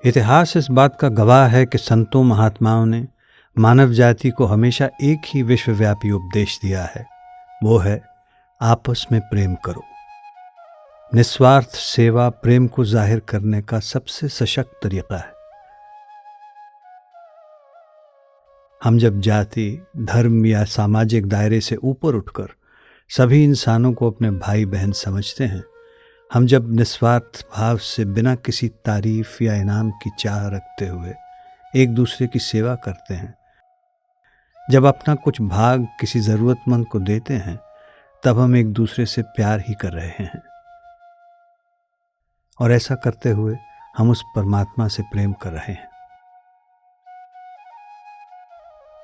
इतिहास इस बात का गवाह है कि संतों महात्माओं ने मानव जाति को हमेशा एक ही विश्वव्यापी उपदेश दिया है, वो है आपस में प्रेम करो। निस्वार्थ सेवा प्रेम को जाहिर करने का सबसे सशक्त तरीका है। हम जब जाति, धर्म या सामाजिक दायरे से ऊपर उठकर सभी इंसानों को अपने भाई बहन समझते हैं, हम जब निस्वार्थ भाव से बिना किसी तारीफ या इनाम की चाह रखते हुए एक दूसरे की सेवा करते हैं, जब अपना कुछ भाग किसी ज़रूरतमंद को देते हैं, तब हम एक दूसरे से प्यार ही कर रहे हैं। और ऐसा करते हुए हम उस परमात्मा से प्रेम कर रहे हैं।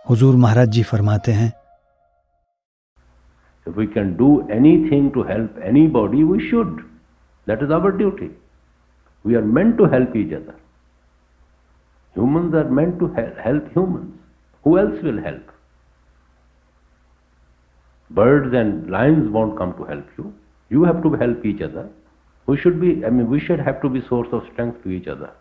हुजूर महाराज जी फरमाते हैं, If we can do anything to help anybody, we should. That is our duty. We are meant to help each other. Humans are meant to help humans. Who else will help? Birds and lions won't come to help you. You have to help each other. We should have to be source of strength to each other.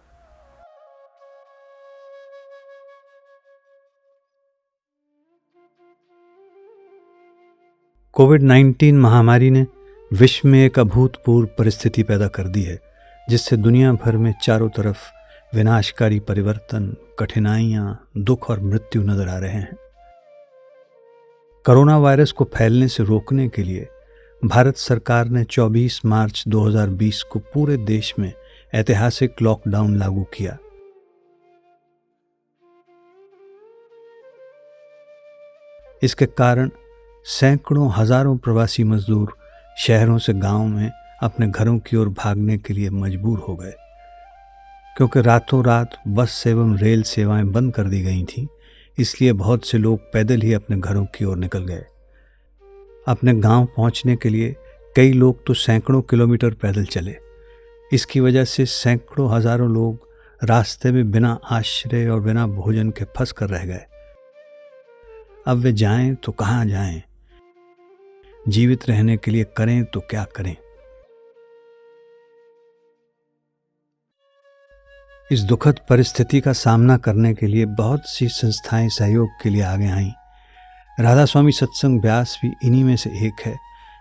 कोविड-19 महामारी ने विश्व में एक अभूतपूर्व परिस्थिति पैदा कर दी है, जिससे दुनिया भर में चारों तरफ विनाशकारी परिवर्तन, कठिनाइयां, दुख और मृत्यु नजर आ रहे हैं। कोरोना वायरस को फैलने से रोकने के लिए भारत सरकार ने 24 मार्च 2020 को पूरे देश में ऐतिहासिक लॉकडाउन लागू किया। इसके कारण सैकड़ों हजारों प्रवासी मजदूर शहरों से गांवों में अपने घरों की ओर भागने के लिए मजबूर हो गए, क्योंकि रातों रात बस एवं रेल सेवाएं बंद कर दी गई थीं। इसलिए बहुत से लोग पैदल ही अपने घरों की ओर निकल गए। अपने गांव पहुंचने के लिए कई लोग तो सैकड़ों किलोमीटर पैदल चले। इसकी वजह से सैकड़ों हजारों लोग रास्ते में बिना आश्रय और बिना भोजन के फंस कर रह गए। अब वे जाएं तो कहाँ जाएं? जीवित रहने के लिए करें तो क्या करें? इस दुखद परिस्थिति का सामना करने के लिए बहुत सी संस्थाएं सहयोग के लिए आगे आईं। राधा स्वामी सत्संग ब्यास भी इन्हीं में से एक है,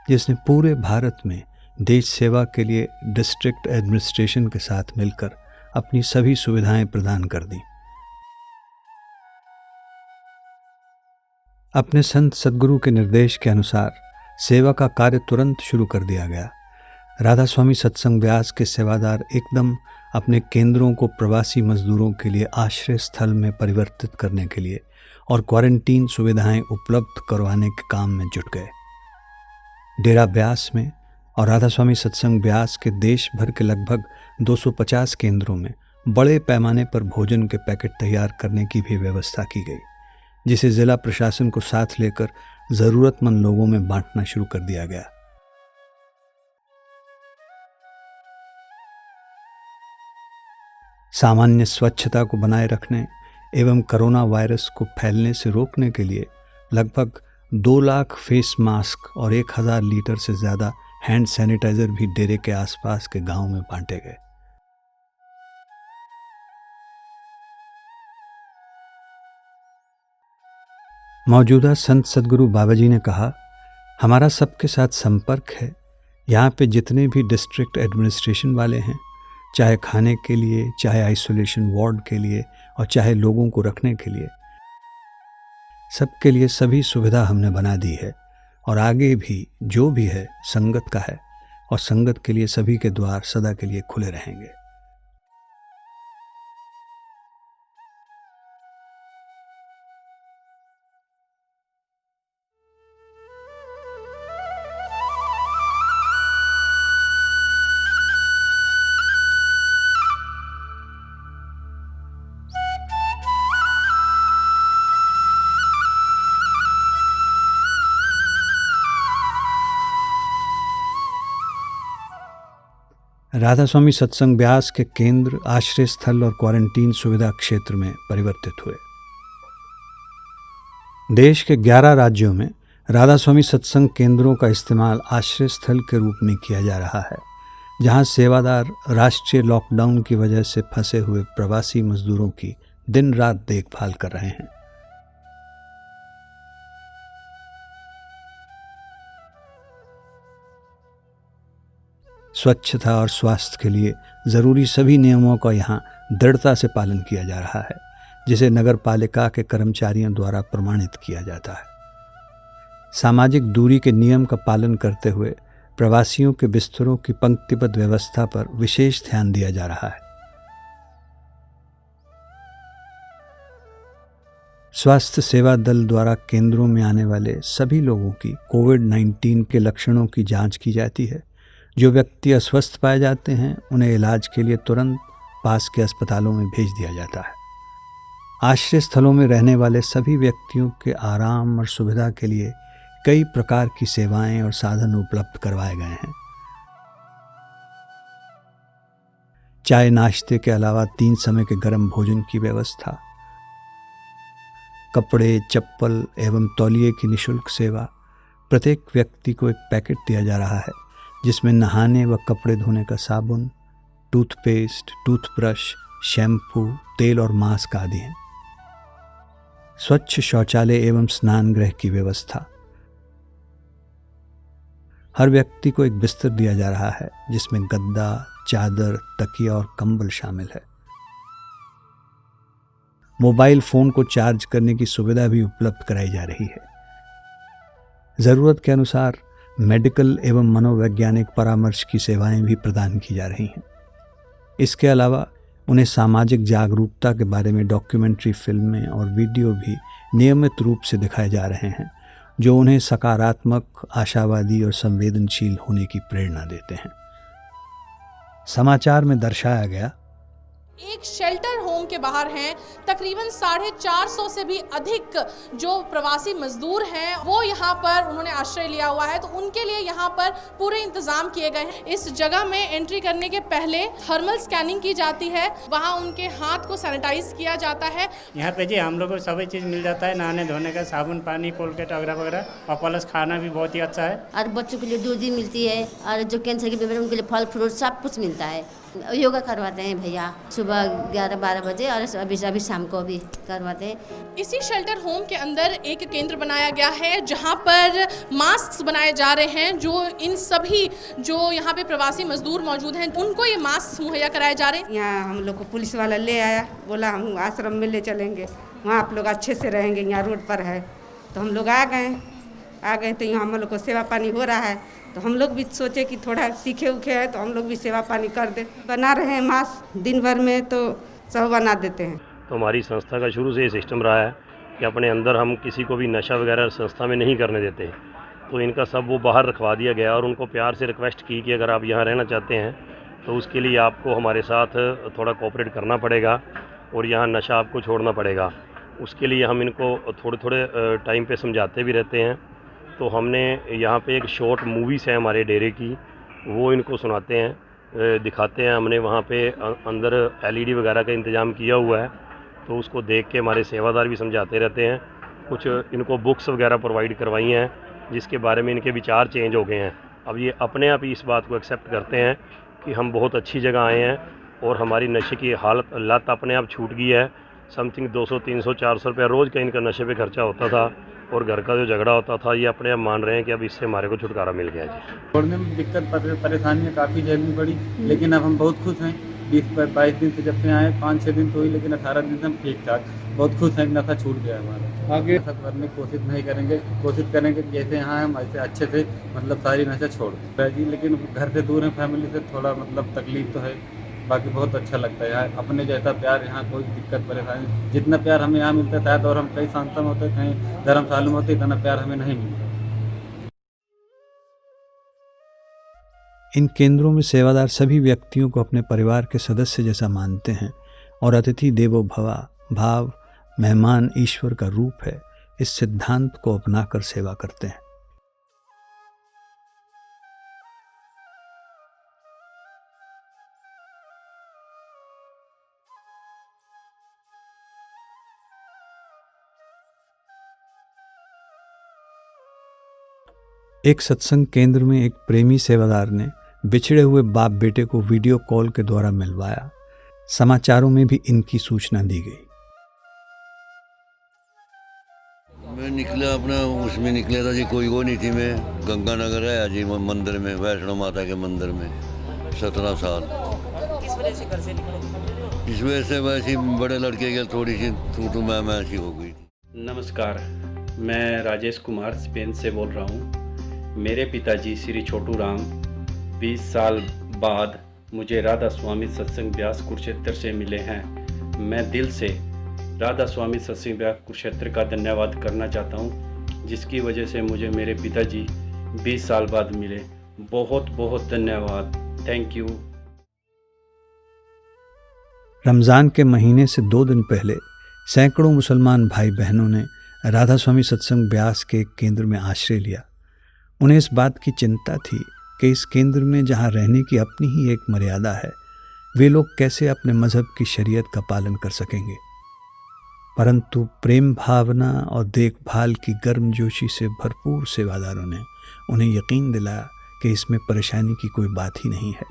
जिसने पूरे भारत में देश सेवा के लिए डिस्ट्रिक्ट एडमिनिस्ट्रेशन के साथ मिलकर अपनी सभी सुविधाएं प्रदान कर दी। अपने संत सद्गुरु के निर्देश के अनुसार सेवा का कार्य तुरंत शुरू कर दिया गया। राधा स्वामी सत्संग ब्यास के सेवादार एकदम अपने केंद्रों को प्रवासी मजदूरों के लिए आश्रय स्थल में परिवर्तित करने के लिए और क्वारंटीन सुविधाएं उपलब्ध करवाने के काम में जुट गए। डेरा ब्यास में और राधा स्वामी सत्संग ब्यास के देश भर के लगभग 250 केंद्रों में बड़े पैमाने पर भोजन के पैकेट तैयार करने की भी व्यवस्था की गई, जिसे जिला प्रशासन को साथ लेकर जरूरतमंद लोगों में बांटना शुरू कर दिया गया। सामान्य स्वच्छता को बनाए रखने एवं कोरोना वायरस को फैलने से रोकने के लिए लगभग 2 लाख फेस मास्क और 1000 लीटर से ज़्यादा हैंड सैनिटाइजर भी डेरे के आसपास के गांव में बांटे गए। मौजूदा संत सद्गुरु बाबा जी ने कहा, हमारा सबके साथ संपर्क है। यहाँ पे जितने भी डिस्ट्रिक्ट एडमिनिस्ट्रेशन वाले हैं, चाहे खाने के लिए, चाहे आइसोलेशन वार्ड के लिए और चाहे लोगों को रखने के लिए, सबके लिए सभी सुविधा हमने बना दी है। और आगे भी जो भी है संगत का है और संगत के लिए सभी के द्वार सदा के लिए खुले रहेंगे। राधा स्वामी सत्संग ब्यास के केंद्र, आश्रय स्थल और क्वारंटीन सुविधा क्षेत्र में परिवर्तित हुए। देश के 11 राज्यों में राधा स्वामी सत्संग केंद्रों का इस्तेमाल आश्रय स्थल के रूप में किया जा रहा है। जहां सेवादार राष्ट्रीय लॉकडाउन की वजह से फंसे हुए प्रवासी मजदूरों की दिन रात देखभाल कर रहे हैं। स्वच्छता और स्वास्थ्य के लिए जरूरी सभी नियमों का यहाँ दृढ़ता से पालन किया जा रहा है, जिसे नगर पालिका के कर्मचारियों द्वारा प्रमाणित किया जाता है। सामाजिक दूरी के नियम का पालन करते हुए प्रवासियों के बिस्तरों की पंक्तिबद्ध व्यवस्था पर विशेष ध्यान दिया जा रहा है। स्वास्थ्य सेवा दल द्वारा केंद्रों में आने वाले सभी लोगों की कोविड-19 के लक्षणों की जांच की जाती है। जो व्यक्ति अस्वस्थ पाए जाते हैं उन्हें इलाज के लिए तुरंत पास के अस्पतालों में भेज दिया जाता है। आश्रय स्थलों में रहने वाले सभी व्यक्तियों के आराम और सुविधा के लिए कई प्रकार की सेवाएं और साधन उपलब्ध करवाए गए हैं। चाय नाश्ते के अलावा 3 समय के गर्म भोजन की व्यवस्था, कपड़े, चप्पल एवं तौलिए की निःशुल्क सेवा। प्रत्येक व्यक्ति को एक पैकेट दिया जा रहा है जिसमें नहाने व कपड़े धोने का साबुन, टूथपेस्ट, टूथब्रश, शैम्पू, तेल और मास्क आदि हैं। स्वच्छ शौचालय एवं स्नान गृह की व्यवस्था। हर व्यक्ति को एक बिस्तर दिया जा रहा है जिसमें गद्दा, चादर, तकिया और कंबल शामिल है। मोबाइल फोन को चार्ज करने की सुविधा भी उपलब्ध कराई जा रही है। जरूरत के अनुसार मेडिकल एवं मनोवैज्ञानिक परामर्श की सेवाएं भी प्रदान की जा रही हैं। इसके अलावा उन्हें सामाजिक जागरूकता के बारे में डॉक्यूमेंट्री फिल्में और वीडियो भी नियमित रूप से दिखाए जा रहे हैं, जो उन्हें सकारात्मक, आशावादी और संवेदनशील होने की प्रेरणा देते हैं। समाचार में दर्शाया गया, एक शेल्टर होम के बाहर हैं तकरीबन 450 से भी अधिक जो प्रवासी मजदूर हैं, वो यहाँ पर उन्होंने आश्रय लिया हुआ है, तो उनके लिए यहाँ पर पूरे इंतजाम किए गए हैं। इस जगह में एंट्री करने के पहले थर्मल स्कैनिंग की जाती है, वहाँ उनके हाथ को सैनिटाइज किया जाता है। यहाँ पे जी हम लोग को सभी चीज़ मिल जाता है, नहाने धोने का साबुन, पानी, कोलगेट वगैरह वगैरह, और प्लस खाना भी बहुत ही अच्छा है। और बच्चों के लिए दूध भी मिलती है, और जो कैंसर के बीमारी उनके लिए फल फ्रूट सब कुछ मिलता है। योगा करवाते हैं भैया सुबह 11-12 बजे, और अभी शाम को भी करवाते हैं। इसी शेल्टर होम के अंदर एक केंद्र बनाया गया है जहां पर मास्क बनाए जा रहे हैं। जो इन सभी जो यहाँ पे प्रवासी मजदूर मौजूद हैं उनको ये मास्क मुहैया कराए जा रहे हैं। यहाँ हम लोग को पुलिस वाला ले आया, बोला हम आश्रम में ले चलेंगे, वहाँ आप लोग अच्छे से रहेंगे, यहाँ रोड पर है। तो हम लोग आ गए तो यहाँ हम लोग को सेवा पानी हो रहा है, तो हम लोग भी सोचे कि थोड़ा सीखे उखे हैं तो हम लोग भी सेवा पानी कर दे। बना रहे हैं मास्क दिन भर में, तो सब बना देते हैं। तो हमारी संस्था का शुरू से ये सिस्टम रहा है कि अपने अंदर हम किसी को भी नशा वगैरह संस्था में नहीं करने देते। तो इनका सब वो बाहर रखवा दिया गया और उनको प्यार से रिक्वेस्ट की कि अगर आप यहाँ रहना चाहते हैं तो उसके लिए आपको हमारे साथ थोड़ा कोऑपरेट करना पड़ेगा और यहाँ नशा आपको छोड़ना पड़ेगा। उसके लिए हम इनको थोड़े थोड़े टाइम पे समझाते भी रहते हैं। तो हमने यहाँ पे एक शॉर्ट मूवीज़ है हमारे डेरे की, वो इनको सुनाते हैं, दिखाते हैं। हमने वहाँ पे अंदर LED वगैरह का इंतज़ाम किया हुआ है, तो उसको देख के हमारे सेवादार भी समझाते रहते हैं। कुछ इनको बुक्स वगैरह प्रोवाइड करवाई हैं जिसके बारे में इनके विचार चेंज हो गए हैं। अब ये अपने आप ही इस बात को एक्सेप्ट करते हैं कि हम बहुत अच्छी जगह आए हैं और हमारी नशे की लत अपने आप छूट गई है। समथिंग 200, 300, 400 रुपया रोज़ का इनका नशे पे खर्चा होता था और घर का जो झगड़ा होता था, ये अपने आप मान रहे हैं कि अब इससे हमारे को छुटकारा मिल गया जी। छोड़ने में दिक्कत परेशानियाँ काफ़ी झेलनी पड़ी, लेकिन अब हम बहुत खुश हैं। 20-22 दिन से जब से आए, 5-6 दिन तो हुई, लेकिन 18 दिन से हम ठीक ठाक बहुत खुश हैं। नशा छूट गया हमारा। आगे नशा करने की कोशिश नहीं करेंगे, कोशिश करेंगे कि जैसे यहाँ हम ऐसे अच्छे से मतलब सारी नशा छोड़ दें जी। लेकिन घर से दूर है, फैमिली से थोड़ा मतलब तकलीफ तो है, बाकी बहुत अच्छा लगता है यहाँ। अपने जैसा प्यार यहाँ कोई दिक्कत परेशानी, जितना प्यार हमें यहाँ मिलता है शायद और हम कहीं संस्था में होते, कहीं धर्मशाला में होते, इतना प्यार हमें नहीं मिलता। इन केंद्रों में सेवादार सभी व्यक्तियों को अपने परिवार के सदस्य जैसा मानते हैं और अतिथि देवो भवा भाव, मेहमान ईश्वर का रूप है, इस सिद्धांत को अपनाकर सेवा करते हैं। एक सत्संग केंद्र में एक प्रेमी सेवादार ने बिछड़े हुए बाप बेटे को वीडियो कॉल के द्वारा मिलवाया। समाचारों में भी इनकी सूचना दी गई। मैं निकला अपना उसमें निकला था जी, कोई वो नहीं थी। मैं गंगानगर आया जी मंदिर में, वैष्णो माता के मंदिर में 17 साल। किस वजह से घर से निकले? इस वजह से वैसे बड़े लड़के के थोड़ी सी तू मैं ऐसी हो गई थी। नमस्कार, मैं राजेश कुमार स्पेन से बोल रहा हूँ। मेरे पिताजी श्री छोटू राम 20 साल बाद मुझे राधा स्वामी सत्संग ब्यास कुरुक्षेत्र से मिले हैं। मैं दिल से राधा स्वामी सत्संग ब्यास कुरुक्षेत्र का धन्यवाद करना चाहता हूँ, जिसकी वजह से मुझे मेरे पिताजी 20 साल बाद मिले। बहुत बहुत धन्यवाद, थैंक यू। रमज़ान के महीने से 2 दिन पहले सैकड़ों मुसलमान भाई बहनों ने राधा स्वामी सत्संग ब्यास के केंद्र में आश्रय लिया। उन्हें इस बात की चिंता थी कि इस केंद्र में जहाँ रहने की अपनी ही एक मर्यादा है, वे लोग कैसे अपने मज़हब की शरीयत का पालन कर सकेंगे। परंतु प्रेम भावना और देखभाल की गर्मजोशी से भरपूर सेवादारों ने उन्हें यकीन दिलाया कि इसमें परेशानी की कोई बात ही नहीं है।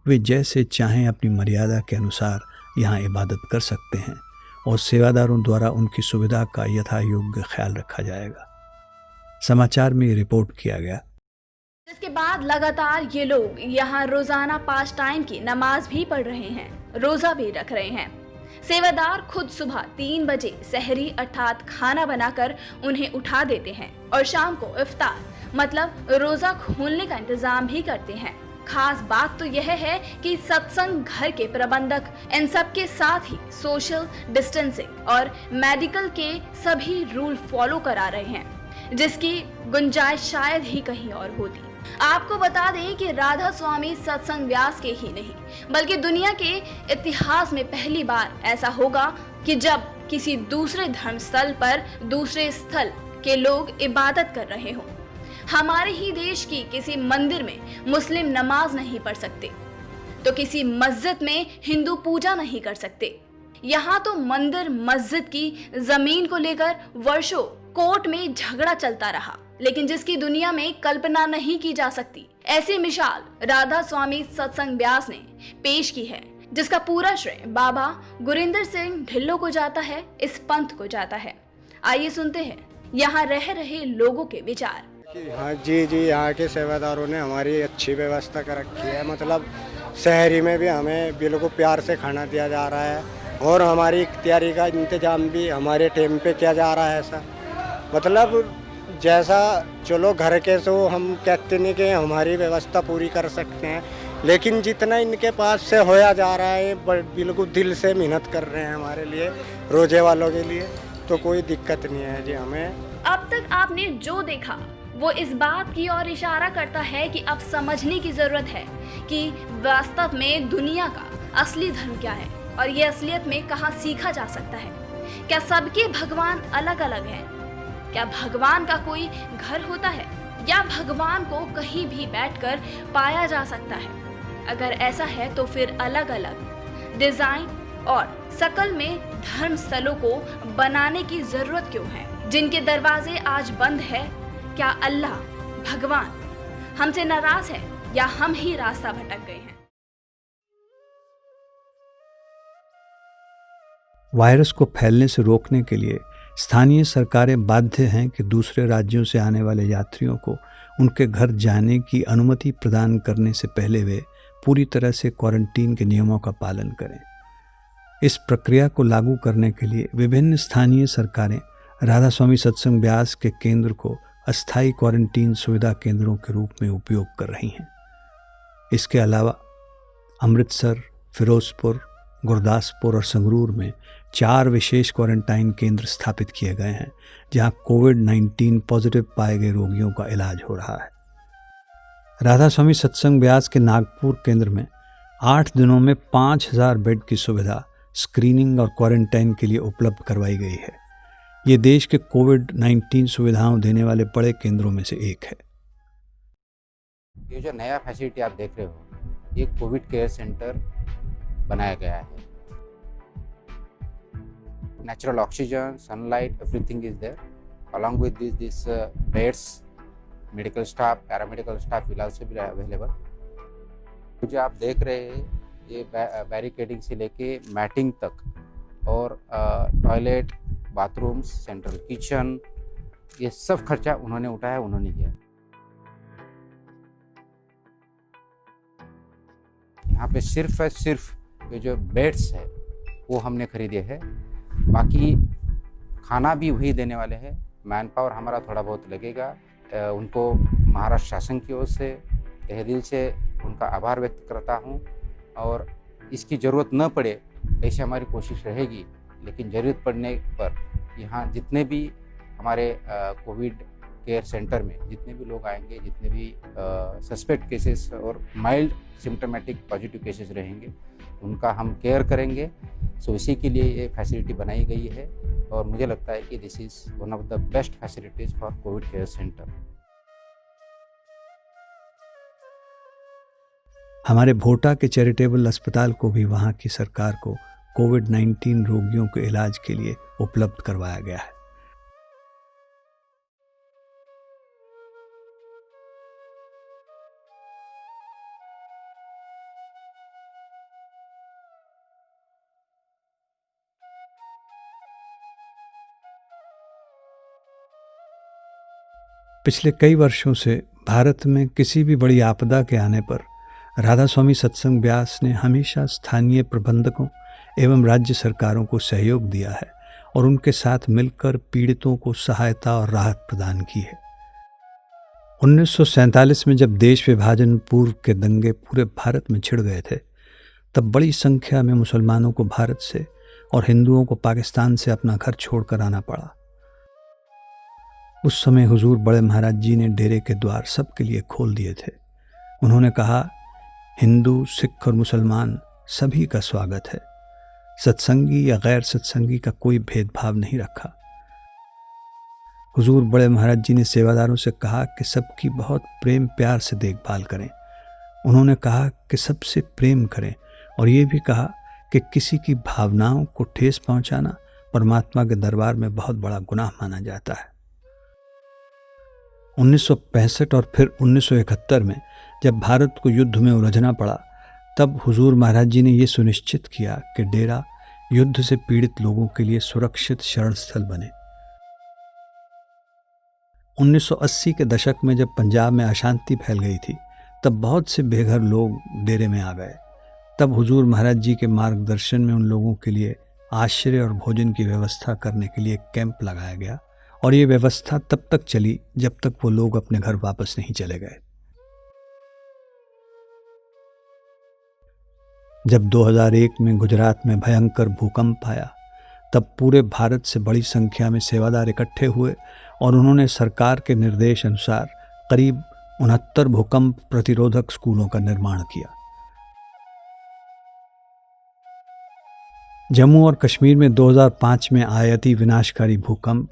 वे जैसे चाहें अपनी मर्यादा के अनुसार यहाँ इबादत कर सकते हैं और सेवादारों द्वारा उनकी सुविधा का यथा योग्य ख्याल रखा जाएगा। समाचार में रिपोर्ट किया गया। इसके बाद लगातार ये लोग यहाँ रोजाना 5 टाइम की नमाज भी पढ़ रहे हैं, रोजा भी रख रहे हैं। सेवादार खुद सुबह 3 बजे सहरी अर्थात खाना बनाकर उन्हें उठा देते हैं और शाम को इफ्तार मतलब रोजा खोलने का इंतजाम भी करते हैं। खास बात तो यह है कि सत्संग घर के प्रबंधक इन सब के साथ ही सोशल डिस्टेंसिंग और मेडिकल के सभी रूल फॉलो करा रहे हैं, जिसकी गुंजाइश शायद ही कहीं और होती। आपको बता दें कि राधा स्वामी सत्संग व्यास के ही नहीं बल्कि दुनिया के इतिहास में पहली बार ऐसा होगा कि जब किसी दूसरे धर्म स्थल पर दूसरे स्थल के लोग इबादत कर रहे हों। हमारे ही देश की किसी मंदिर में मुस्लिम नमाज नहीं पढ़ सकते तो किसी मस्जिद में हिंदू पूजा नहीं कर सकते। यहाँ तो मंदिर मस्जिद की जमीन को लेकर वर्षों कोर्ट में झगड़ा चलता रहा, लेकिन जिसकी दुनिया में कल्पना नहीं की जा सकती ऐसी मिसाल राधा स्वामी सत्संग व्यास ने पेश की है, जिसका पूरा श्रेय बाबा गुरिंदर सिंह ढिल्लो को जाता है, इस पंथ को जाता है। आइए सुनते हैं यहाँ रह रहे लोगों के विचार। हाँ जी, यहाँ के सेवादारों ने हमारी अच्छी व्यवस्था कर रखी है। मतलब शहरी में भी हमें बिल्कुल प्यार से खाना दिया जा रहा है और हमारी तैयारी का इंतजाम भी हमारे टाइम पे किया जा रहा है। ऐसा मतलब जैसा चलो घर के तो हम कहते नहीं कि हमारी व्यवस्था पूरी कर सकते हैं, लेकिन जितना इनके पास से होया जा रहा है बिल्कुल दिल से मेहनत कर रहे हैं हमारे लिए, रोजे वालों के लिए, तो कोई दिक्कत नहीं है जी हमें। अब तक आपने जो देखा वो इस बात की ओर इशारा करता है कि अब समझने की जरूरत है कि वास्तव में दुनिया का असली धर्म क्या है और ये असलियत में कहाँ सीखा जा सकता है। क्या सबके भगवान अलग अलग हैं? क्या भगवान का कोई घर होता है या भगवान को कहीं भी बैठकर पाया जा सकता है? अगर ऐसा है तो फिर अलग अलग डिजाइन और शकल में धर्म स्थलों को बनाने की जरूरत क्यों है? जिनके दरवाजे आज बंद है, क्या अल्लाह भगवान हमसे नाराज है या हम ही रास्ता भटक गए हैं? वायरस को फैलने से रोकने के लिए स्थानीय सरकारें बाध्य हैं कि दूसरे राज्यों से आने वाले यात्रियों को उनके घर जाने की अनुमति प्रदान करने से पहले वे पूरी तरह से क्वारंटीन के नियमों का पालन करें। इस प्रक्रिया को लागू करने के लिए विभिन्न स्थानीय सरकारें राधा स्वामी सत्संग ब्यास के केंद्र को अस्थायी क्वारंटीन सुविधा केंद्रों के रूप में उपयोग कर रही हैं। इसके अलावा अमृतसर, फिरोजपुर, गुरदासपुर और संगरूर में 4 विशेष क्वारंटाइन केंद्र स्थापित किए गए हैं, जहां कोविड-19 पॉजिटिव पाए गए रोगियों का इलाज हो रहा है। राधा स्वामी सत्संग ब्यास के नागपुर केंद्र में 8 दिनों में 5000 बेड की सुविधा स्क्रीनिंग और क्वारंटाइन के लिए उपलब्ध करवाई गई है। ये देश के कोविड-19 सुविधाओं देने वाले बड़े केंद्रों में से एक है। ये जो नया फैसिलिटी आप देख रहे हो, ये कोविड केयर सेंटर बनाया गया है। Natural oxygen, sunlight, everything is there. Along with this beds medical staff, paramedical staff will also be available. जो आप देख रहे हैं ये बैरिकेडिंग से लेके मैटिंग तक और टॉयलेट, बाथरूम्स, सेंट्रल किचन, ये सब खर्चा उन्होंने उठाया, उन्होंने किया। यहाँ पे सिर्फ ये जो बेड्स है वो हमने खरीदे हैं, बाकी खाना भी वही देने वाले हैं। मैन पावर हमारा थोड़ा बहुत लगेगा। उनको महाराष्ट्र शासन की ओर से तहे दिल से उनका आभार व्यक्त करता हूँ, और इसकी ज़रूरत न पड़े ऐसी हमारी कोशिश रहेगी। लेकिन ज़रूरत पड़ने पर यहाँ जितने भी हमारे कोविड केयर सेंटर में जितने भी लोग आएंगे, जितने भी सस्पेक्ट केसेस और माइल्ड सिम्टोमेटिक पॉजिटिव केसेस रहेंगे, उनका हम केयर करेंगे। सो इसी के लिए ये फैसिलिटी बनाई गई है, और मुझे लगता है कि this is one of the best facilities for Covid care centre. हमारे भोटा के चैरिटेबल अस्पताल को भी वहाँ की सरकार को कोविड-19 रोगियों के इलाज के लिए उपलब्ध करवाया गया है। पिछले कई वर्षों से भारत में किसी भी बड़ी आपदा के आने पर राधा स्वामी सत्संग व्यास ने हमेशा स्थानीय प्रबंधकों एवं राज्य सरकारों को सहयोग दिया है और उनके साथ मिलकर पीड़ितों को सहायता और राहत प्रदान की है। 1947 में जब देश विभाजन पूर्व के दंगे पूरे भारत में छिड़ गए थे, तब बड़ी संख्या में मुसलमानों को भारत से और हिंदुओं को पाकिस्तान से अपना घर छोड़कर आना पड़ा। उस समय हुजूर बड़े महाराज जी ने डेरे के द्वार सबके लिए खोल दिए थे। उन्होंने कहा, हिंदू, सिख और मुसलमान सभी का स्वागत है। सत्संगी या गैर सत्संगी का कोई भेदभाव नहीं रखा। हुजूर बड़े महाराज जी ने सेवादारों से कहा कि सबकी बहुत प्रेम प्यार से देखभाल करें। उन्होंने कहा कि सबसे प्रेम करें, और ये भी कहा कि किसी की भावनाओं को ठेस पहुंचाना परमात्मा के दरबार में बहुत बड़ा गुनाह माना जाता है। 1965 और फिर 1971 में जब भारत को युद्ध में उलझना पड़ा, तब हुजूर महाराज जी ने ये सुनिश्चित किया कि डेरा युद्ध से पीड़ित लोगों के लिए सुरक्षित शरण स्थल बने। 1980 के दशक में जब पंजाब में अशांति फैल गई थी, तब बहुत से बेघर लोग डेरे में आ गए। तब हुजूर महाराज जी के मार्गदर्शन में उन लोगों के लिए आश्रय और भोजन की व्यवस्था करने के लिए कैंप लगाया गया, और ये व्यवस्था तब तक चली जब तक वो लोग अपने घर वापस नहीं चले गए। जब 2001 में गुजरात में भयंकर भूकंप आया, तब पूरे भारत से बड़ी संख्या में सेवादार इकट्ठे हुए और उन्होंने सरकार के निर्देश अनुसार करीब 69 भूकंप प्रतिरोधक स्कूलों का निर्माण किया। जम्मू और कश्मीर में 2005 में आए अति विनाशकारी भूकंप,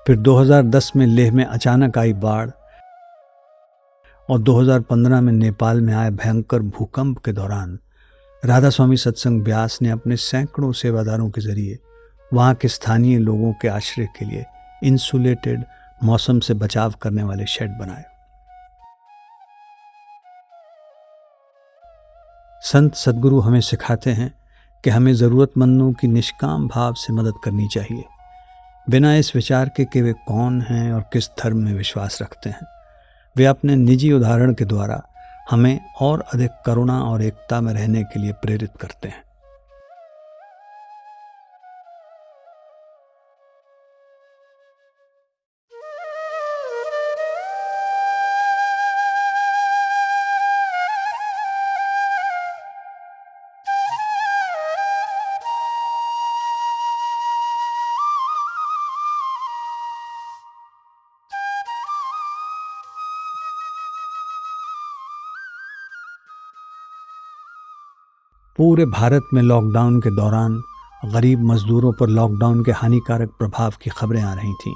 फिर 2010 में लेह में अचानक आई बाढ़ और 2015 में नेपाल में आए भयंकर भूकंप के दौरान राधा स्वामी सत्संग व्यास ने अपने सैकड़ों सेवादारों के जरिए वहाँ के स्थानीय लोगों के आश्रय के लिए इंसुलेटेड, मौसम से बचाव करने वाले शेड बनाए। संत सद्गुरु हमें सिखाते हैं कि हमें ज़रूरतमंदों की निष्काम भाव से मदद करनी चाहिए, बिना इस विचार के कि वे कौन हैं और किस धर्म में विश्वास रखते हैं। वे अपने निजी उदाहरण के द्वारा हमें और अधिक करुणा और एकता में रहने के लिए प्रेरित करते हैं। पूरे भारत में लॉकडाउन के दौरान गरीब मजदूरों पर लॉकडाउन के हानिकारक प्रभाव की खबरें आ रही थीं।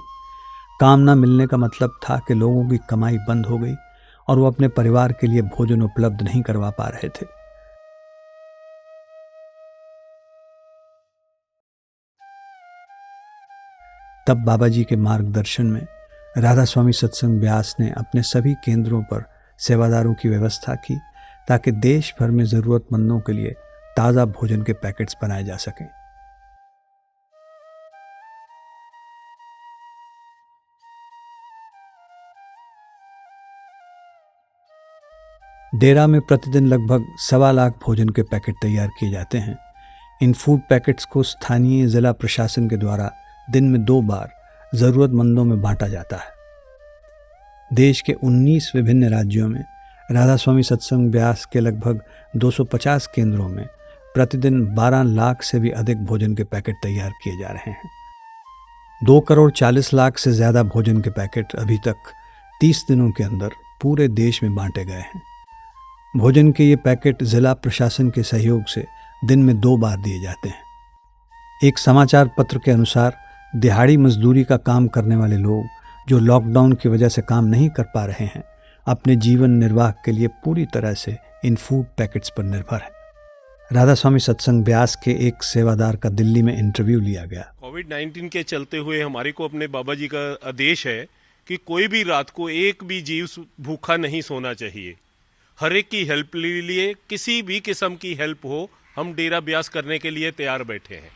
काम न मिलने का मतलब था कि लोगों की कमाई बंद हो गई और वो अपने परिवार के लिए भोजन उपलब्ध नहीं करवा पा रहे थे। तब बाबा जी के मार्गदर्शन में राधा स्वामी सत्संग ब्यास ने अपने सभी केंद्रों पर सेवादारों की व्यवस्था की ताकि देश भर में ज़रूरतमंदों के लिए ताज़ा भोजन के पैकेट्स बनाए जा सकें। डेरा में प्रतिदिन लगभग 1.25 लाख भोजन के पैकेट तैयार किए जाते हैं। इन फूड पैकेट्स को स्थानीय जिला प्रशासन के द्वारा दिन में 2 बार ज़रूरतमंदों में बांटा जाता है। देश के 19 विभिन्न राज्यों में राधा स्वामी सत्संग ब्यास के लगभग 250 केंद्रों में प्रतिदिन 12 लाख से भी अधिक भोजन के पैकेट तैयार किए जा रहे हैं। 2 करोड़ 40 लाख से ज़्यादा भोजन के पैकेट अभी तक 30 दिनों के अंदर पूरे देश में बांटे गए हैं। भोजन के ये पैकेट जिला प्रशासन के सहयोग से दिन में 2 बार दिए जाते हैं। एक समाचार पत्र के अनुसार दिहाड़ी मजदूरी का काम करने वाले लोग जो लॉकडाउन की वजह से काम नहीं कर पा रहे हैं, अपने जीवन निर्वाह के लिए पूरी तरह से इन फूड पैकेट्स पर निर्भर है। राधा स्वामी सत्संग ब्यास के एक सेवादार का दिल्ली में इंटरव्यू लिया गया। कोविड-19 के चलते हुए हमारे को अपने बाबा जी का आदेश है कि कोई भी रात को एक भी जीव भूखा नहीं सोना चाहिए। हर एक की हेल्प के लिए किसी भी किस्म की हेल्प हो, हम डेरा ब्यास करने के लिए तैयार बैठे हैं।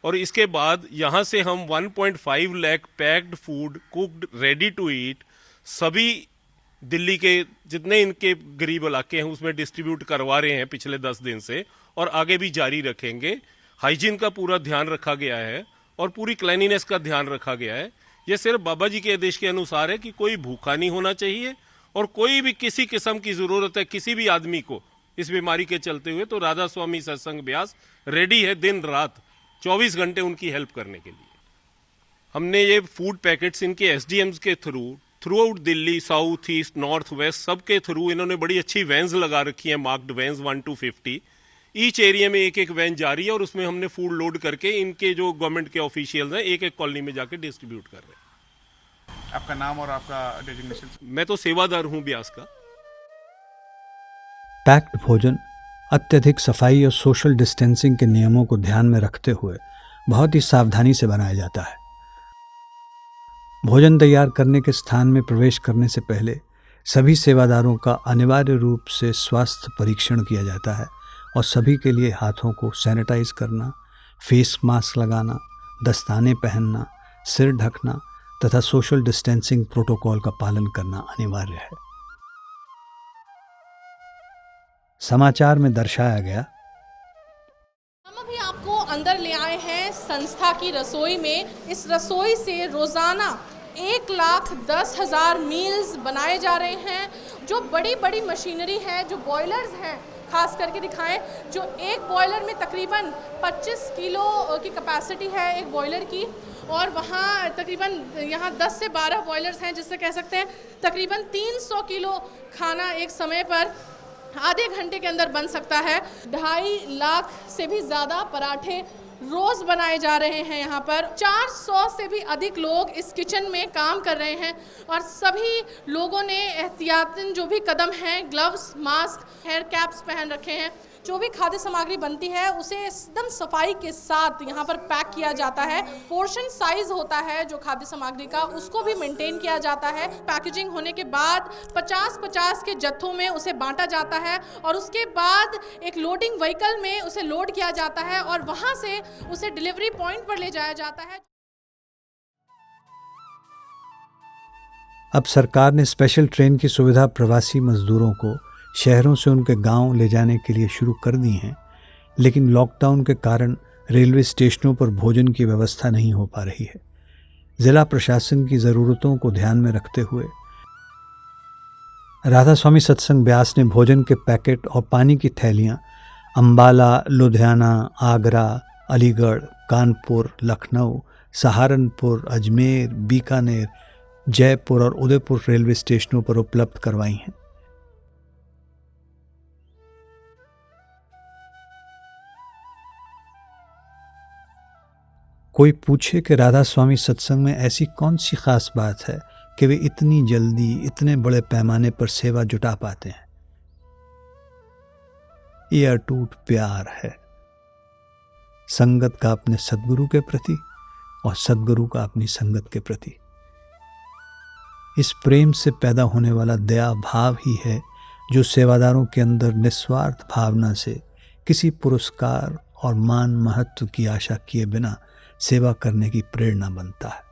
और इसके बाद यहाँ से हम 1.5 lakh packed food cooked ready to eat सभी दिल्ली के जितने इनके गरीब इलाके हैं उसमें डिस्ट्रीब्यूट करवा रहे हैं पिछले 10 दिन से, और आगे भी जारी रखेंगे। हाइजीन का पूरा ध्यान रखा गया है और पूरी क्लीनिनेस का ध्यान रखा गया है। ये सिर्फ बाबा जी के आदेश के अनुसार है कि कोई भूखा नहीं होना चाहिए, और कोई भी किसी किस्म की ज़रूरत है किसी भी आदमी को इस बीमारी के चलते हुए, तो राधा स्वामी सत्संग ब्यास रेडी है दिन रात 24 घंटे उनकी हेल्प करने के लिए। हमने ये फूड पैकेट्स इनके एसडीएम्स के through out Delhi, south east, north west सब के थ्रू इन्होंने बड़ी अच्छी वैन्स लगा रखी हैं, marked vans 1 to 50। Each area में एक वैन जा रही है और उसमें हमने फूड लोड करके इनके जो गवर्नमेंट के ऑफिशियल्स हैं एक कॉलोनी में जाके डिस्ट्रीब्यूट कर रहे हैं। आपका नाम और आपका डेजिग्नेशन? मैं तो सेवादार हूं ब्यास का। पैक्ड भोजन अत्यधिक सफाई और सोशल डिस्टेंसिंग के नियमों को ध्यान में रखते हुए बहुत ही सावधानी से बनाया जाता है। भोजन तैयार करने के स्थान में प्रवेश करने से पहले सभी सेवादारों का अनिवार्य रूप से स्वास्थ्य परीक्षण किया जाता है और सभी के लिए हाथों को सैनिटाइज करना, फेस मास्क लगाना, दस्ताने पहनना, सिर ढकना तथा सोशल डिस्टेंसिंग प्रोटोकॉल का पालन करना अनिवार्य है। समाचार में दर्शाया गया। हम अभी आपको अंदर ले आए हैं संस्था की रसोई में। इस रसोई से रोजाना 1,10,000 मील्स बनाए जा रहे हैं। जो बड़ी बड़ी मशीनरी है, जो बॉयलर्स हैं, खास करके दिखाएं, जो एक बॉयलर में तकरीबन 25 किलो की कैपेसिटी है एक बॉयलर की, और वहाँ तकरीबन यहाँ 10 से 12 बॉयलर्स हैं, जिससे कह सकते हैं तकरीबन 300 किलो खाना एक समय पर आधे घंटे के अंदर बन सकता है। 2.5 लाख से भी ज़्यादा पराठे रोज़ बनाए जा रहे हैं। यहाँ पर 400 से भी अधिक लोग इस किचन में काम कर रहे हैं और सभी लोगों ने एहतियातन जो भी कदम हैं, ग्लव्स, मास्क, हेयर कैप्स पहन रखे हैं। जो भी खाद्य सामग्री बनती है उसे एकदम सफाई के साथ यहाँ पर पैक किया जाता है। पोर्शन साइज होता है जो खाद्य सामग्री का, उसको भी मेंटेन किया जाता है। पैकेजिंग होने के बाद 50-50 के जत्थों में उसे बांटा जाता है और उसके बाद एक लोडिंग व्हीकल में उसे लोड किया जाता है और वहाँ से उसे डिलीवरी पॉइंट पर ले जाया जाता है। अब सरकार ने स्पेशल ट्रेन की सुविधा प्रवासी मजदूरों को शहरों से उनके गांव ले जाने के लिए शुरू कर दी हैं, लेकिन लॉकडाउन के कारण रेलवे स्टेशनों पर भोजन की व्यवस्था नहीं हो पा रही है। जिला प्रशासन की ज़रूरतों को ध्यान में रखते हुए राधा स्वामी सत्संग ब्यास ने भोजन के पैकेट और पानी की थैलियाँ अम्बाला, लुधियाना, आगरा, अलीगढ़, कानपुर, लखनऊ, सहारनपुर, अजमेर, बीकानेर, जयपुर और उदयपुर रेलवे स्टेशनों पर उपलब्ध करवाई हैं। कोई पूछे कि राधा स्वामी सत्संग में ऐसी कौन सी खास बात है कि वे इतनी जल्दी इतने बड़े पैमाने पर सेवा जुटा पाते हैं। ये अटूट प्यार है, संगत का अपने सद्गुरु के प्रति और सद्गुरु का अपनी संगत के प्रति। इस प्रेम से पैदा होने वाला दया भाव ही है जो सेवादारों के अंदर निस्वार्थ भावना से किसी पुरस्कार और मान महत्व की आशा किए बिना सेवा करने की प्रेरणा बनता है।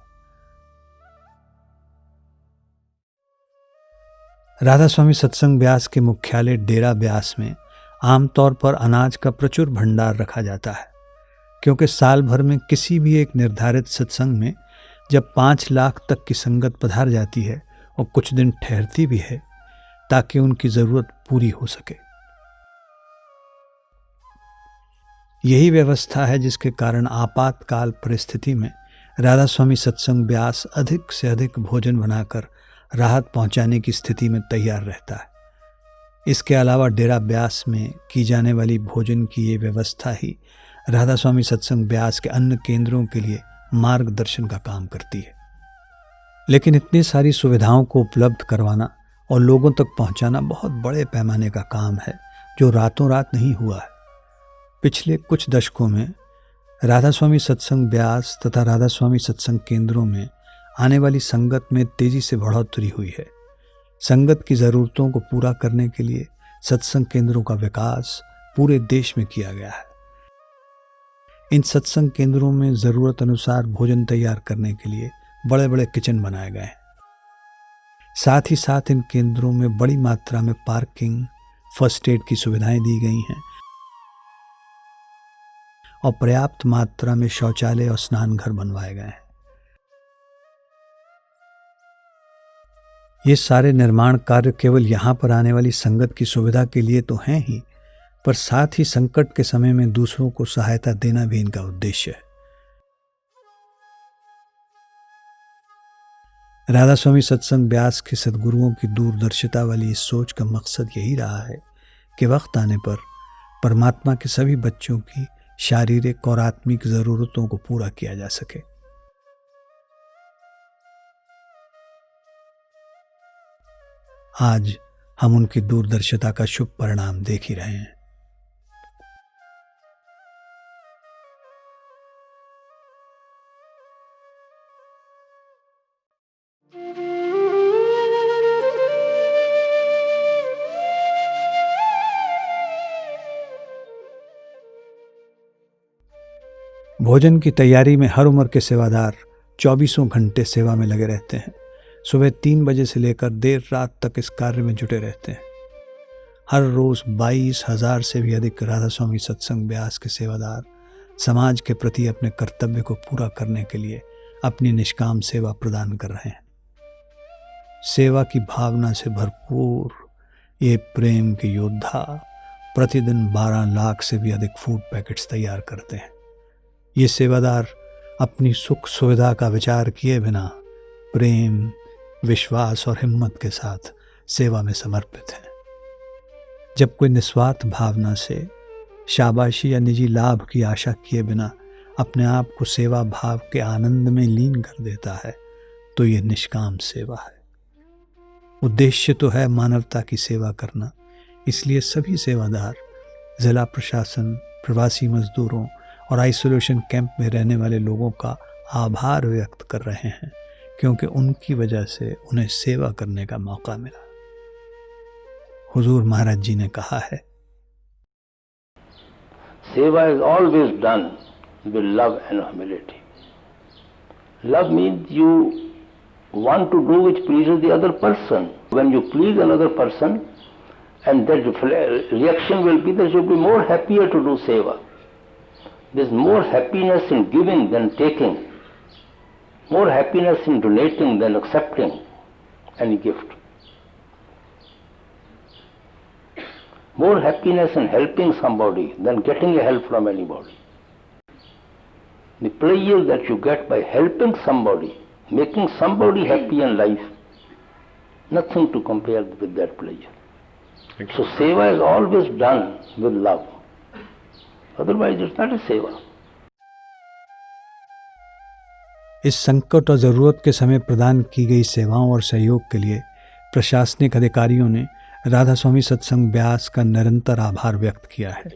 राधा स्वामी सत्संग ब्यास के मुख्यालय डेरा ब्यास में आमतौर पर अनाज का प्रचुर भंडार रखा जाता है, क्योंकि साल भर में किसी भी एक निर्धारित सत्संग में जब 5 लाख तक की संगत पधार जाती है और कुछ दिन ठहरती भी है ताकि उनकी जरूरत पूरी हो सके। यही व्यवस्था है जिसके कारण आपातकाल परिस्थिति में राधा स्वामी सत्संग ब्यास अधिक से अधिक भोजन बनाकर राहत पहुंचाने की स्थिति में तैयार रहता है। इसके अलावा डेरा ब्यास में की जाने वाली भोजन की ये व्यवस्था ही राधा स्वामी सत्संग ब्यास के अन्य केंद्रों के लिए मार्गदर्शन का काम करती है। लेकिन इतनी सारी सुविधाओं को उपलब्ध करवाना और लोगों तक पहुंचाना बहुत बड़े पैमाने का काम है जो रातों रात नहीं हुआ है। पिछले कुछ दशकों में राधा स्वामी सत्संग ब्यास तथा राधा स्वामी सत्संग केंद्रों में आने वाली संगत में तेजी से बढ़ोतरी हुई है। संगत की ज़रूरतों को पूरा करने के लिए सत्संग केंद्रों का विकास पूरे देश में किया गया है। इन सत्संग केंद्रों में ज़रूरत अनुसार भोजन तैयार करने के लिए बड़े बड़े किचन बनाए गए हैं। साथ ही साथ इन केंद्रों में बड़ी मात्रा में पार्किंग, फर्स्ट एड की सुविधाएं दी गई हैं और पर्याप्त मात्रा में शौचालय और स्नान घर बनवाए गए हैं। ये सारे निर्माण कार्य केवल यहाँ पर आने वाली संगत की सुविधा के लिए तो हैं ही, पर साथ ही संकट के समय में दूसरों को सहायता देना भी इनका उद्देश्य है। राधा स्वामी सत्संग ब्यास के सद्गुरुओं की दूरदर्शिता वाली इस सोच का मकसद यही रहा है कि वक्त आने पर परमात्मा के सभी बच्चों की शारीरिक और आत्मिक जरूरतों को पूरा किया जा सके। आज हम उनकी दूरदर्शिता का शुभ परिणाम देख ही रहे हैं। भोजन की तैयारी में हर उम्र के सेवादार 24 घंटे सेवा में लगे रहते हैं। सुबह 3 बजे से लेकर देर रात तक इस कार्य में जुटे रहते हैं। हर रोज 22,000 से भी अधिक राधा स्वामी सत्संग ब्यास के सेवादार समाज के प्रति अपने कर्तव्य को पूरा करने के लिए अपनी निष्काम सेवा प्रदान कर रहे हैं। सेवा की भावना से भरपूर ये प्रेम के योद्धा प्रतिदिन 12 लाख से भी अधिक फूड पैकेट्स तैयार करते हैं। ये सेवादार अपनी सुख सुविधा का विचार किए बिना प्रेम, विश्वास और हिम्मत के साथ सेवा में समर्पित हैं। जब कोई निस्वार्थ भावना से शाबाशी या निजी लाभ की आशा किए बिना अपने आप को सेवा भाव के आनंद में लीन कर देता है तो ये निष्काम सेवा है। उद्देश्य तो है मानवता की सेवा करना, इसलिए सभी सेवादार जिला प्रशासन, प्रवासी मजदूरों और आइसोलेशन कैंप में रहने वाले लोगों का आभार व्यक्त कर रहे हैं, क्योंकि उनकी वजह से उन्हें सेवा करने का मौका मिला। हुजूर महाराज जी ने कहा है, सेवा is always done with love and humility. Love means you want to do which pleases the other person. When you please another person, and that reaction will be that you'll be more happier to do seva. There's more happiness in giving than taking, more happiness in donating than accepting any gift, more happiness in helping somebody than getting a help from anybody. The pleasure that you get by helping somebody, making somebody happy in life, nothing to compare with that pleasure. So seva is always done with love. Otherwise it's not a seva. इस संकट और ज़रूरत के समय प्रदान की गई सेवाओं और सहयोग के लिए प्रशासनिक अधिकारियों ने राधा स्वामी सत्संग ब्यास का निरंतर आभार व्यक्त किया है।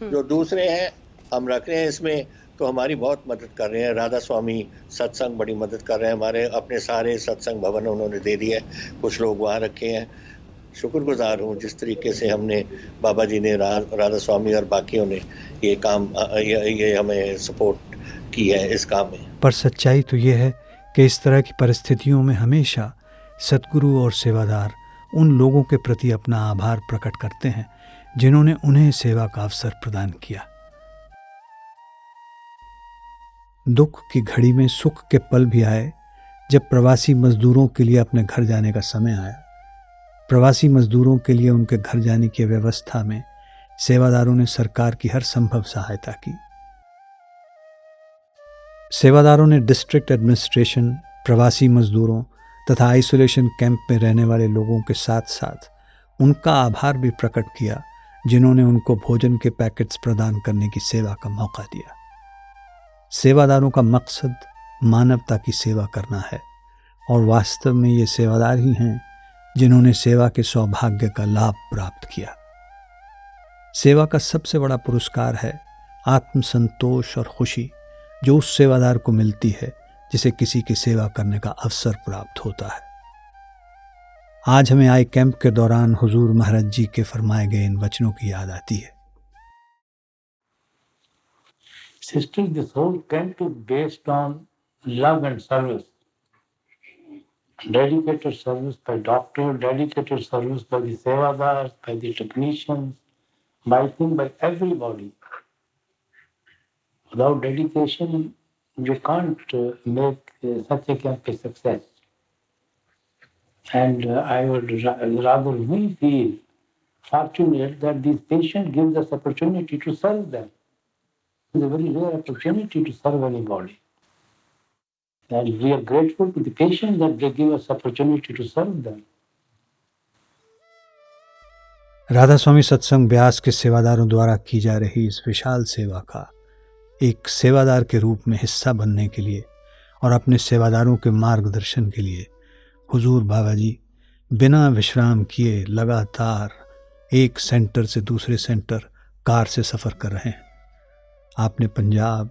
जो दूसरे हैं हम रख रहे हैं इसमें तो हमारी बहुत मदद कर रहे हैं। राधा स्वामी सत्संग बड़ी मदद कर रहे हैं हमारे, अपने सारे सत्संग भवन उन्होंने दे दिए, कुछ लोग वहाँ रखे हैं। शुक्रगुजार हूँ जिस तरीके से हमने बाबा जी ने राधा स्वामी और बाकियों ने ये काम ये हमें सपोर्ट की है इस काम में। पर सच्चाई तो ये है कि इस तरह की परिस्थितियों में हमेशा सद्गुरु और सेवादार उन लोगों के प्रति अपना आभार प्रकट करते हैं जिन्होंने उन्हें सेवा का अवसर प्रदान किया। दुख की घड़ी में सुख के पल भी आए जब प्रवासी मजदूरों के लिए अपने घर जाने का समय आया। प्रवासी मजदूरों के लिए उनके घर जाने की व्यवस्था में सेवादारों ने सरकार की हर संभव सहायता की। सेवादारों ने डिस्ट्रिक्ट एडमिनिस्ट्रेशन, प्रवासी मजदूरों तथा आइसोलेशन कैंप में रहने वाले लोगों के साथ साथ उनका आभार भी प्रकट किया जिन्होंने उनको भोजन के पैकेट्स प्रदान करने की सेवा का मौका दिया। सेवादारों का मकसद मानवता की सेवा करना है और वास्तव में ये सेवादार ही हैं जिन्होंने सेवा के सौभाग्य का लाभ प्राप्त किया। सेवा का सबसे बड़ा पुरस्कार है आत्मसंतोष और खुशी जो उस सेवादार को मिलती है जिसे किसी की सेवा करने का अवसर प्राप्त होता है। आज हमें आई कैंप के दौरान हुजूर महाराज जी के फरमाए गए इन वचनों की याद आती है। Sister, this whole camp is based on love and service. Dedicated service by doctor, dedicated service by the sevadars, by the technicians, by everybody. Without dedication, you can't make such a camp a success. And I would rather we feel fortunate that these patients give us opportunity to serve them. It's a very rare opportunity to serve anybody. And we are grateful to the patients that they give us opportunity to serve them. Radha स्वामी सत्संग ब्यास के सेवादारों द्वारा की जा रही इस विशाल सेवा का एक सेवादार के रूप में हिस्सा बनने के लिए और अपने सेवादारों के मार्गदर्शन के लिए हुजूर बाबा जी बिना विश्राम किए लगातार एक सेंटर से दूसरे सेंटर कार से सफ़र कर रहे हैं। आपने पंजाब,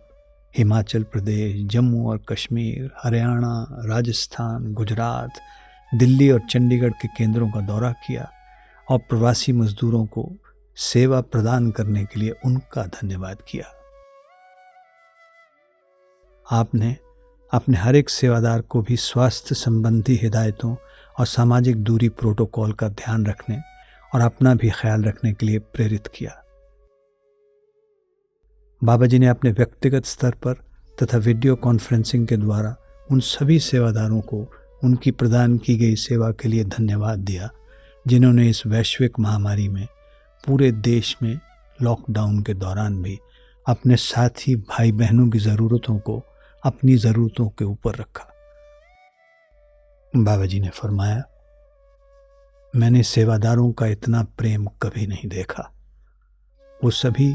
हिमाचल प्रदेश, जम्मू और कश्मीर, हरियाणा, राजस्थान, गुजरात, दिल्ली और चंडीगढ़ के केंद्रों का दौरा किया और प्रवासी मजदूरों को सेवा प्रदान करने के लिए उनका धन्यवाद किया। आपने अपने हर एक सेवादार को भी स्वास्थ्य संबंधी हिदायतों और सामाजिक दूरी प्रोटोकॉल का ध्यान रखने और अपना भी ख्याल रखने के लिए प्रेरित किया। बाबा जी ने अपने व्यक्तिगत स्तर पर तथा वीडियो कॉन्फ्रेंसिंग के द्वारा उन सभी सेवादारों को उनकी प्रदान की गई सेवा के लिए धन्यवाद दिया जिन्होंने इस वैश्विक महामारी में पूरे देश में लॉकडाउन के दौरान भी अपने साथी भाई बहनों की ज़रूरतों को अपनी ज़रूरतों के ऊपर रखा। बाबा जी ने फरमाया, मैंने सेवादारों का इतना प्रेम कभी नहीं देखा। वो सभी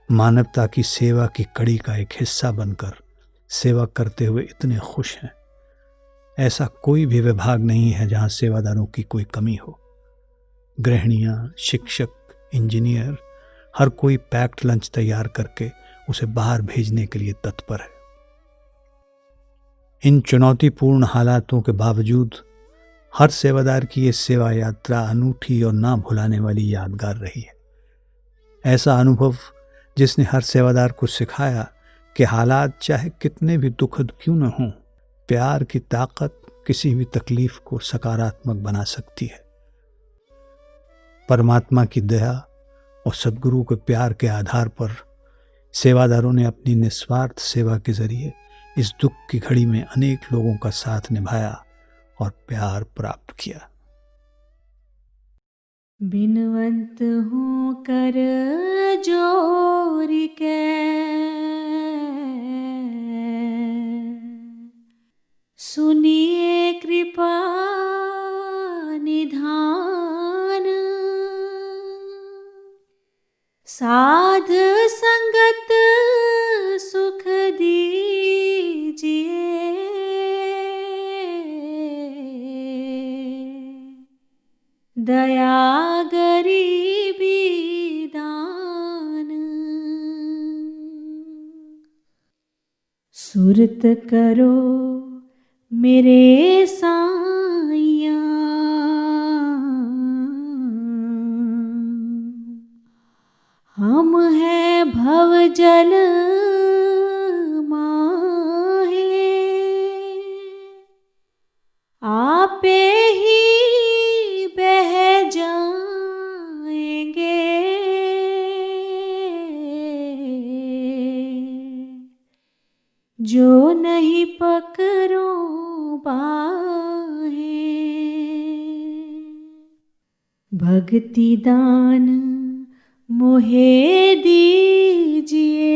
मानवता की सेवा की कड़ी का एक हिस्सा बनकर सेवा करते हुए इतने खुश हैं। ऐसा कोई भी विभाग नहीं है जहां सेवादारों की कोई कमी हो। गृहिणियां, शिक्षक, इंजीनियर, हर कोई पैक्ड लंच तैयार करके उसे बाहर भेजने के लिए तत्पर है। इन चुनौतीपूर्ण हालातों के बावजूद हर सेवादार की ये सेवा यात्रा अनूठी और ना भुलाने वाली यादगार रही है। ऐसा अनुभव जिसने हर सेवादार को सिखाया कि हालात चाहे कितने भी दुखद क्यों न हों, प्यार की ताकत किसी भी तकलीफ को सकारात्मक बना सकती है। परमात्मा की दया और सद्गुरु के प्यार के आधार पर सेवादारों ने अपनी निस्वार्थ सेवा के जरिए इस दुख की घड़ी में अनेक लोगों का साथ निभाया और प्यार प्राप्त किया। बिनवंत हूँ कर जोर के, सुनिए कृपा निधान, साध संगत सुख दीजिए, दया गरीबी दान। सुरत करो मेरे साइया, हम हैं भवजल माहे, आपे ही बह जाएंगे। जो नहीं पकड़ो बाहें, भक्ति दान मोहे दीजिए,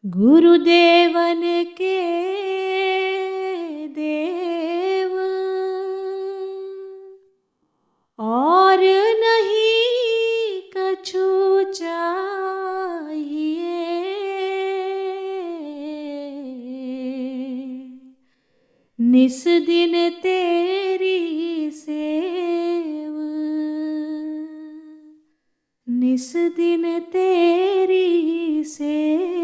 गुरुदेवन के देव, और नहीं कछु चाहिए। निस दिन तेरी सेव, निस दिन तेरी सेव।